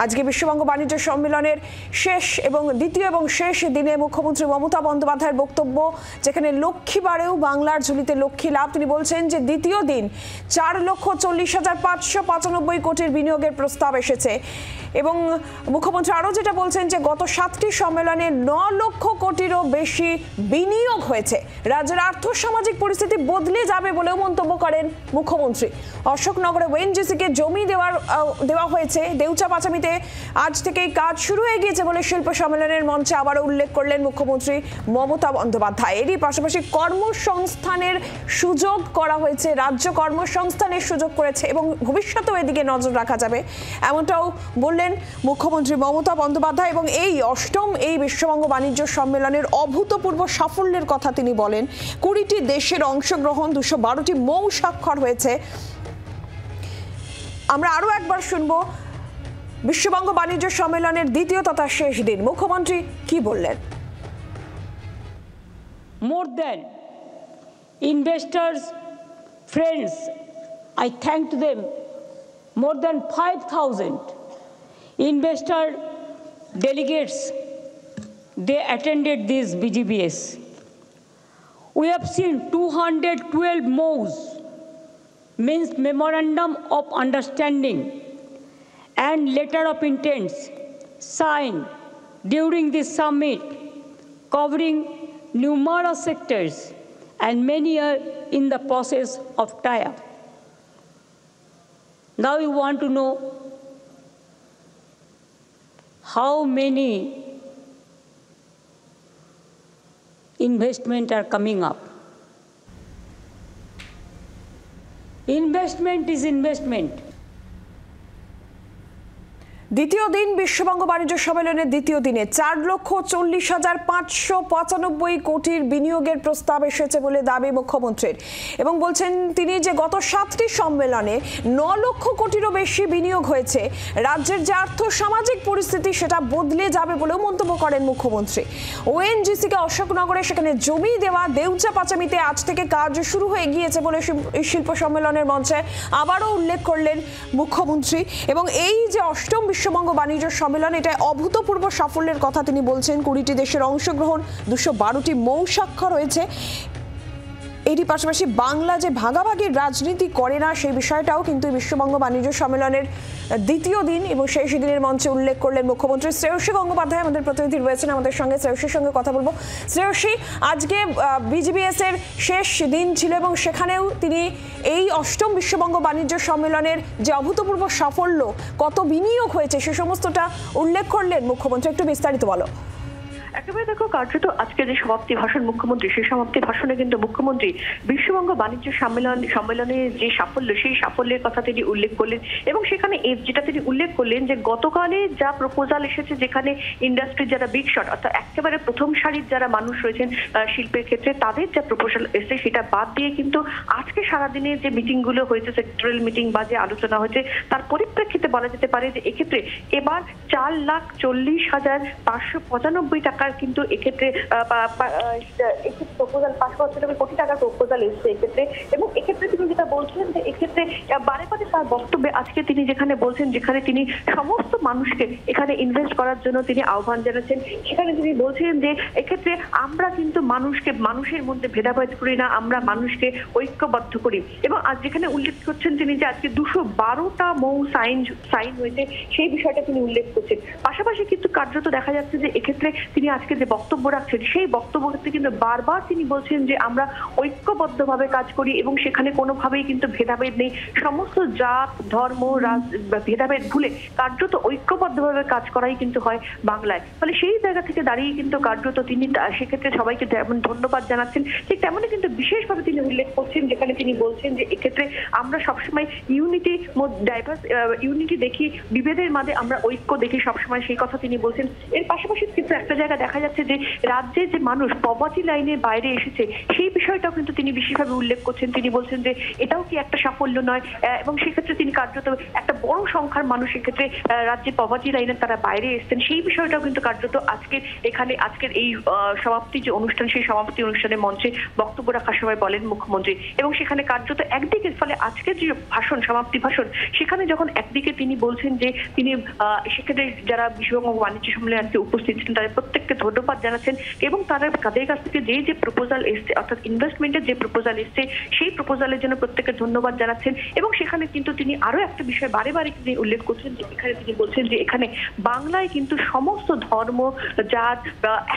আজকে বিশ্ববঙ্গ বাণিজ্য সম্মেলনের শেষ এবং দ্বিতীয় এবং শেষ দিনে মুখ্যমন্ত্রী মমতা বন্দ্যোপাধ্যায়ের বক্তব্য, যেখানে লক্ষ্মীবারেও বাংলার ঝুলিতে লক্ষ্মী লাভ। তিনি বলছেন যে দ্বিতীয় দিন 4,40,595 কোটির বিনিয়োগের প্রস্তাব এসেছে এবং মুখ্যমন্ত্রী আরও যেটা বলছেন যে গত 7টি সম্মেলনে 9 লক্ষ কোটিরও বেশি বিনিয়োগ হয়েছে। রাজ্যের আর্থসামাজিক পরিস্থিতি বদলে যাবে বলেও মন্তব্য করেন মুখ্যমন্ত্রী। অশোকনগরে ওএনজিসিকে জমি দেওয়া হয়েছে। দেউচা পাচামিতে আজ থেকেই কাজ শুরু হয়ে গিয়েছে বলে শিল্প সম্মেলনের মঞ্চে আবারও উল্লেখ করলেন মুখ্যমন্ত্রী মমতা বন্দ্যোপাধ্যায়। এরই পাশাপাশি কর্মসংস্থানের সুযোগ করা হয়েছে, রাজ্য কর্মসংস্থানের সুযোগ করেছে এবং ভবিষ্যতেও এদিকে নজর রাখা যাবে, এমনটাও বললেন মুখ্যমন্ত্রী মমতা বন্দ্যোপাধ্যায়। এবং এই অষ্টম এই বিশ্ববঙ্গ বাণিজ্য সম্মেলনের অভূতপূর্ব সাফল্যের কথা তিনি বলেন। 20টি দেশের অংশগ্রহণ, 212টি মৌ স্বাক্ষর হয়েছে। আমরা আরো একবার শুনবো বিশ্ববঙ্গ বাণিজ্য সম্মেলনের দ্বিতীয় তথা শেষ দিন মুখ্যমন্ত্রী কি বললেন। More than investors, friends, I thank them. More than 5,000 investor delegates, they attended this BGBS. We have seen 212 MOUs, means Memorandum of Understanding and Letter of Intents signed during this summit, covering numerous sectors, and many are in the process of tie-up. Now you want to know how many investment are coming up. Investment is investment. দ্বিতীয় দিন বিশ্ববঙ্গ বাণিজ্য সম্মেলনের দ্বিতীয় দিনে 4,40,595 কোটির বিনিয়োগের প্রস্তাব এসেছে বলে দাবি মুখ্যমন্ত্রীর এবং বলছেন তিনি যে গত 7টি সম্মেলনে 9 লক্ষ কোটিরও বেশি বিনিয়োগ হয়েছে। রাজ্যের যে আর্থসামাজিক পরিস্থিতি সেটা বদলে যাবে বলেও মন্তব্য করেন মুখ্যমন্ত্রী। ওএনজিসিকে অশোকনগরে সেখানে জমি দেওয়া, দেউচা পাচামিতে আজ থেকে কাজ শুরু হয়ে গিয়েছে বলে শিল্প সম্মেলনের মঞ্চে আবারও উল্লেখ করলেন মুখ্যমন্ত্রী। এবং এই যে অষ্টম বিশ্ববঙ্গ বাণিজ্য সম্মেলন, এটা অভূতপূর্ব সাফল্যের কথা তিনি বলছেন। 20টি দেশের অংশগ্রহণ, 212টি মৌ স্বাক্ষর হয়েছে। এরই পাশাপাশি বাংলা যে ভাগাভাগির রাজনীতি করে না সেই বিষয়টাও কিন্তু বিশ্ববঙ্গ বাণিজ্য সম্মেলনের দ্বিতীয় দিন এবং শেষ দিনের মঞ্চে উল্লেখ করলেন মুখ্যমন্ত্রী। শ্রেয়সী গঙ্গোপাধ্যায় আমাদের প্রতিনিধি রয়েছেন আমাদের সঙ্গে, শ্রেয়সীর সঙ্গে কথা বলবো। শ্রেয়সী, আজকে বিজিবিএস এর শেষ দিন ছিল এবং সেখানেও তিনি এই অষ্টম বিশ্ববঙ্গ বাণিজ্য সম্মেলনের যে অভূতপূর্ব সাফল্য, কত বিনিয়োগ হয়েছে সে সমস্তটা উল্লেখ করলেন মুখ্যমন্ত্রী। একটু বিস্তারিত বলো। একেবারে দেখো, কার্যত আজকে যে সমাপ্তি ভাষণ মুখ্যমন্ত্রী, সেই সমাপ্তি ভাষণে কিন্তু মুখ্যমন্ত্রী বিশ্ববঙ্গ বাণিজ্য সম্মেলনে যে সাফল্য, সেই সাফল্যের কথা তিনি উল্লেখ করলেন এবং সেখানে যেটা তিনি উল্লেখ করলেন যে গতকালে যা প্রপোজাল এসেছে, যেখানে ইন্ডাস্ট্রির যারা বিগ শট অর্থাৎ একেবারে প্রথম সারির যারা মানুষ রয়েছেন শিল্পের ক্ষেত্রে, তাদের যা প্রপোজাল এসেছে সেটা বাদ দিয়ে কিন্তু আজকে সারাদিনে যে মিটিংগুলো হয়েছে, সেক্টরাল মিটিং বা যে আলোচনা হয়েছে, তার পরিপ্রেক্ষিতে বলা যেতে পারে যে এক্ষেত্রে এবার 4,40,595 টাকার কিন্তু এক্ষেত্রে প্রপোজাল পাস করা হচ্ছে, কোটি টাকার প্রপোজাল এসছে এক্ষেত্রে। এবং এক্ষেত্রে তিনি যেটা বলছিলেন যে এক্ষেত্রে বারে বারে তার বক্তব্যে আজকে তিনি যেখানে বলছেন, যেখানে তিনি সমস্ত মানুষকে এখানে ইনভেস্ট করার জন্য তিনি আহ্বান জানাচ্ছেন, সেখানে তিনি বলছিলেন যে এক্ষেত্রে আমরা কিন্তু মানুষের মধ্যে ভেদাভেদ করি না, আমরা মানুষকে ঐক্যবদ্ধ করি। এবং আজ যেখানে উল্লেখ করছেন তিনি যে আজকে 212টা মৌ সাইন হয়েছে, সেই বিষয়টা তিনি উল্লেখ করছেন। পাশাপাশি কিন্তু কার্যত দেখা যাচ্ছে যে এক্ষেত্রে তিনি আজকে যে বক্তব্য রাখছেন, সেই বক্তব্যতে কিন্তু বারবার তিনি বলছেন যে আমরা ঐক্যবদ্ধভাবে কাজ করি এবং সেখানে কোনোভাবেই কিন্তু ভেদাভেদ নেই, সমস্ত জাত ধর্ম ভেদাভেদ ভুলে কার্যত ঐক্যবদ্ধভাবে কাজ করাই কিন্তু হয় বাংলায়। ফলে সেই জায়গা থেকে দাঁড়িয়ে কিন্তু কার্যত তিনি সেক্ষেত্রে সবাইকে যেমন ধন্যবাদ জানাচ্ছেন, ঠিক তেমনই কিন্তু বিশেষভাবে তিনি উল্লেখ করছেন, যেখানে তিনি বলছেন যে এক্ষেত্রে আমরা সবসময় ইউনিটি দেখি, বিভেদের মাঝে আমরা ঐক্য দেখি সবসময়, সেই কথা তিনি বলছেন। এর পাশাপাশি কিন্তু একটা জায়গা দেখা যাচ্ছে যে রাজ্যে যে মানুষ পভার্টি লাইনের বাইরে এসেছে সেই বিষয়টাও কিন্তু তিনি বিশেষভাবে উল্লেখ করছেন। তিনি বলছেন যে এটাও কি একটা সাফল্য নয়, এবং সেক্ষেত্রে তিনি কার্যত একটা বড় সংখ্যার মানুষ এক্ষেত্রে রাজ্যে পভার্টি লাইনের তারা বাইরে এসেছেন সেই বিষয়টাও কিন্তু কার্যত আজকের এই সমাপ্তি যে অনুষ্ঠান সেই সমাপ্তি অনুষ্ঠানের মঞ্চে বক্তব্য রাখার সময় বলেন মুখ্যমন্ত্রী। এবং সেখানে কার্যত একদিকে ফলে আজকের যে সমাপ্তি ভাষণ সেখানে যখন একদিকে তিনি বলছেন যে তিনি সেক্ষেত্রে যারা বিশ্ববঙ্গ বাণিজ্য সম্মেলনে আজকে উপস্থিত ছিলেন তাদের প্রত্যেককে ধন্যবাদ জানাচ্ছেন এবং তাদের কাছ থেকে যে প্রপোজাল এসছে অর্থাৎ ইনভেস্টমেন্টের যে প্রপোজাল এসছে সেই প্রপোজালের জন্য প্রত্যেককে ধন্যবাদ জানাচ্ছেন। এবং সেখানে কিন্তু তিনি আরো একটা বিষয় বারে বারে তিনি উল্লেখ করছেন যে এখানে তিনি বলছেন যে এখানে বাংলায় কিন্তু সমস্ত ধর্ম জাত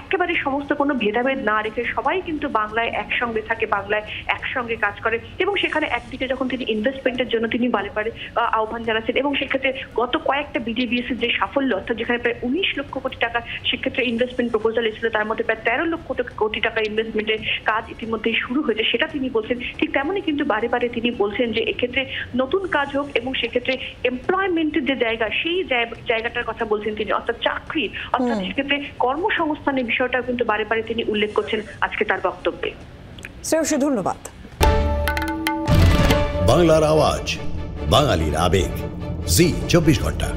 একেবারে সমস্ত কোনো ভেদাভেদ না রেখে সবাই কিন্তু বাংলায় একসঙ্গে থাকে, বাংলায় একসঙ্গে কাজ করে। এবং সেখানে একদিকে যখন তিনি ইনভেস্টমেন্টের জন্য তিনি বারে বারে আহ্বান জানাচ্ছেন এবং সেক্ষেত্রে গত কয়েকটা বিডিবিএস এর যে সাফল্য অর্থাৎ যেখানে প্রায় 19 লক্ষ কোটি টাকা সেক্ষেত্রে ইনভেস্টমেন্ট প্রপোজাল এসেছিল তার মধ্যে প্রায় 13 লক্ষ কোটি টাকা ইনভেস্টমেন্টের কাজ ইতিমধ্যে শুরু হয়েছে সেটা তিনি বলছেন। ঠিক তেমনই কিন্তু বারে বারে তিনি বলছেন যে এক্ষেত্রে নতুন কাজ হোক এবং সেক্ষেত্রে এমপ্লয়মেন্টের যে জায়গা সেই জায়গাটার কথা বলছেন তিনি, অর্থাৎ চাকরি অর্থাৎ সেক্ষেত্রে কর্মসংস্থানের বিষয়টাও কিন্তু বারে বারে তিনি উল্লেখ করছেন আজকে তার বক্তব্যে। শ্রেয়সী ধন্যবাদ। বাংলার আওয়াজ, বাঙালির আবেগ, জি 24 ঘন্টা।